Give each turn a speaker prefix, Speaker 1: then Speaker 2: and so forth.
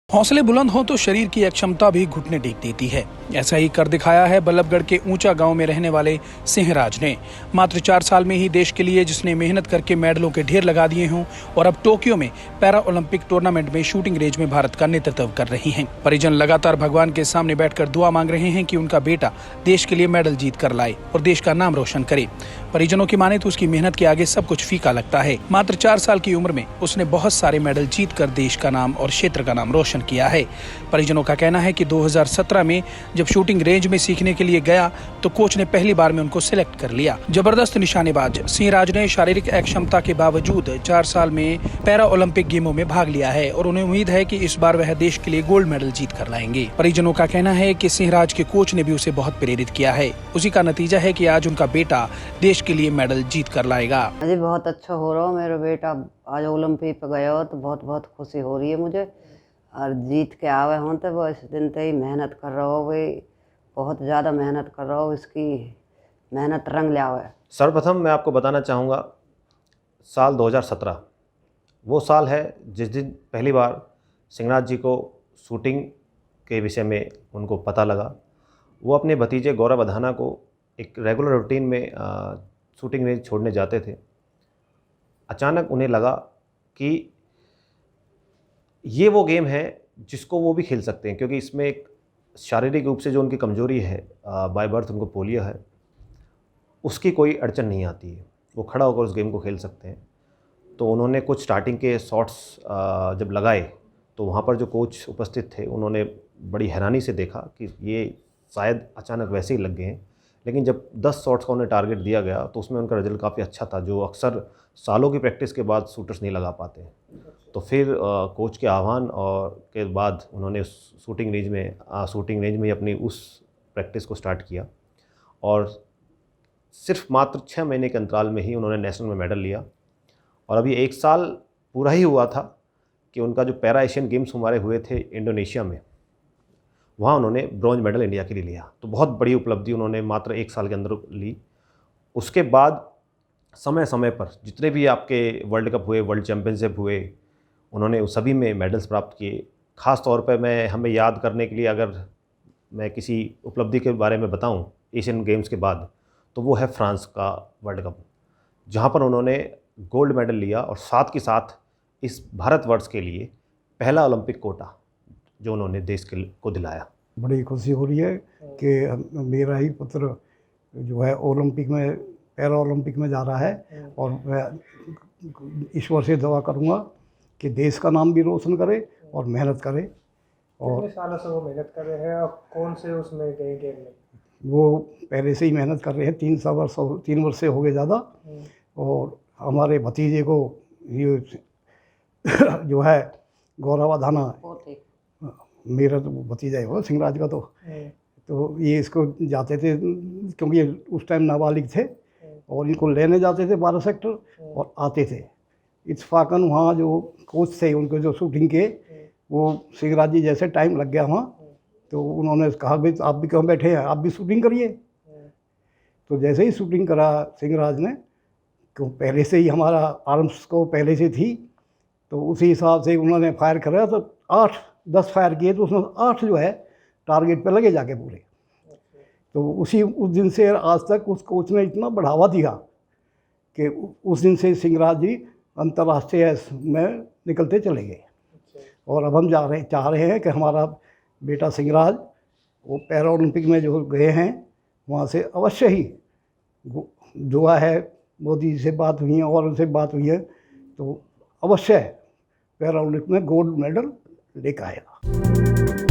Speaker 1: हौसले बुलंद हो तो शरीर की एक क्षमता भी घुटने टेक देती है। ऐसा ही कर दिखाया है बल्लभगढ़ के ऊंचा गांव में रहने वाले सिंहराज ने। मात्र 4 साल में ही देश के लिए जिसने मेहनत करके मेडलों के ढेर लगा दिए हों और अब टोक्यो में पैरा ओलंपिक टूर्नामेंट में शूटिंग रेंज में भारत का नेतृत्व कर रही हैं। परिजन लगातार भगवान के सामने बैठकर दुआ मांग रहे हैं कि उनका बेटा देश के लिए मेडल जीत कर लाए और देश का नाम रोशन करे। परिजनों की माने तो उसकी मेहनत के आगे सब कुछ फीका लगता है। मात्र 4 साल की उम्र में उसने बहुत सारे मेडल जीत कर देश का नाम और क्षेत्र का नाम रोशन किया है। परिजनों का कहना है कि 2017 में जब शूटिंग रेंज में सीखने के लिए गया तो कोच ने पहली बार में उनको सिलेक्ट कर लिया। जबरदस्त निशानेबाज सिंहराज ने शारीरिक अक्षमता के बावजूद 4 साल में पैरा ओलंपिक गेमों में भाग लिया है और उन्हें उम्मीद है कि इस बार वह देश के लिए गोल्ड मेडल जीत कर लाएंगे। परिजनों का कहना है कि सिंहराज के कोच ने भी उसे बहुत प्रेरित किया है। उसी का नतीजा है कि आज उनका बेटा देश के लिए मेडल जीत कर लाएगा।
Speaker 2: मुझे बहुत अच्छा हो रहा हो, मेरा बेटा आज ओलंपिक पे गया हो तो बहुत बहुत खुशी हो रही है मुझे। और जीत के आवे हों तो वो इस दिन से ही मेहनत कर रहा हो, वही बहुत ज़्यादा मेहनत कर रहा हो, इसकी मेहनत रंग ले आवे।
Speaker 3: सर्वप्रथम मैं आपको बताना चाहूँगा, साल 2017 वो साल है जिस दिन पहली बार सिंहराज जी को शूटिंग के विषय में उनको पता लगा। वो अपने भतीजे गौरव अधाना को एक रेगुलर रूटीन में शूटिंग रेंज छोड़ने जाते थे। अचानक उन्हें लगा कि ये वो गेम है जिसको वो भी खेल सकते हैं, क्योंकि इसमें एक शारीरिक रूप से जो उनकी कमज़ोरी है, बाय बर्थ उनको पोलियो है, उसकी कोई अड़चन नहीं आती है, वो खड़ा होकर उस गेम को खेल सकते हैं। तो उन्होंने कुछ स्टार्टिंग के शॉट्स जब लगाए तो वहाँ पर जो कोच उपस्थित थे उन्होंने बड़ी हैरानी से देखा कि ये शायद अचानक वैसे ही लग गए हैं। लेकिन जब 10 शॉट्स का उन्हें टारगेट दिया गया तो उसमें उनका रिजल्ट काफ़ी अच्छा था, जो अक्सर सालों की प्रैक्टिस के बाद शूटर्स नहीं लगा पाते। तो फिर कोच के आह्वान और के बाद उन्होंने शूटिंग रेंज में अपनी उस प्रैक्टिस को स्टार्ट किया और सिर्फ मात्र 6 महीने के अंतराल में ही उन्होंने नेशनल में मेडल लिया। और अभी 1 साल पूरा ही हुआ था कि उनका जो पैरा एशियन गेम्स हमारे हुए थे इंडोनेशिया में, वहाँ उन्होंने ब्रॉन्ज मेडल इंडिया के लिए लिया। तो बहुत बड़ी उपलब्धि उन्होंने मात्र 1 साल के अंदर ली। उसके बाद समय समय पर जितने भी आपके वर्ल्ड कप हुए, वर्ल्ड चैम्पियनशिप हुए, उन्होंने उस सभी में मेडल्स प्राप्त किए। ख़ास तौर पे मैं हमें याद करने के लिए अगर मैं किसी उपलब्धि के बारे में बताऊं एशियन गेम्स के बाद, तो वो है फ्रांस का वर्ल्ड कप, जहां पर उन्होंने गोल्ड मेडल लिया और साथ के साथ इस भारतवर्ष के लिए पहला ओलंपिक कोटा जो उन्होंने देश को दिलाया।
Speaker 4: बड़ी खुशी हो रही है कि मेरा ही पुत्र जो है ओलंपिक में, पैरा ओलंपिक में जा रहा है। और मैं ईश्वर से दुआ करूंगा कि देश का नाम भी रोशन करे और मेहनत करे। और
Speaker 5: कितने सालों से वो मेहनत कर रहे हैं और कौन से उसमें गए गेम में?
Speaker 4: वो पहले से ही मेहनत कर रहे हैं, 3 वर्ष से हो गए ज़्यादा। और हमारे भतीजे को ये जो है गौरव अधाना, मेरा तो भतीजा है वो सिंहराज का, तो ये इसको जाते थे क्योंकि उस टाइम नाबालिग थे और इनको लेने जाते थे 12 सेक्टर और आते थे। इत्फाकन वहाँ जो कोच थे उनको जो शूटिंग के, वो सिंहराज जी जैसे टाइम लग गया वहाँ, तो उन्होंने कहा भाई आप भी कहाँ बैठे हैं, आप भी शूटिंग करिए। तो जैसे ही शूटिंग करा सिंहराज ने, तो पहले से ही हमारा आर्म्स को पहले से थी, तो उसी हिसाब से उन्होंने फायर करा तो 8-10 फायर किए, तो उसमें 8 जो है टारगेट पे लगे जाके पूरे। तो उस दिन से आज तक उस कोच ने इतना बढ़ावा दिया कि उस दिन से सिंहराज जी अंतर्राष्ट्रीय में निकलते चले गए। और अब हम चाह रहे हैं कि हमारा बेटा सिंहराज वो पैरा ओलंपिक में जो गए हैं वहाँ से अवश्य ही दुआ है, मोदी जी से बात हुई है और उनसे बात हुई है, तो अवश्य पैरा ओलंपिक में गोल्ड मेडल लेकर आएगा।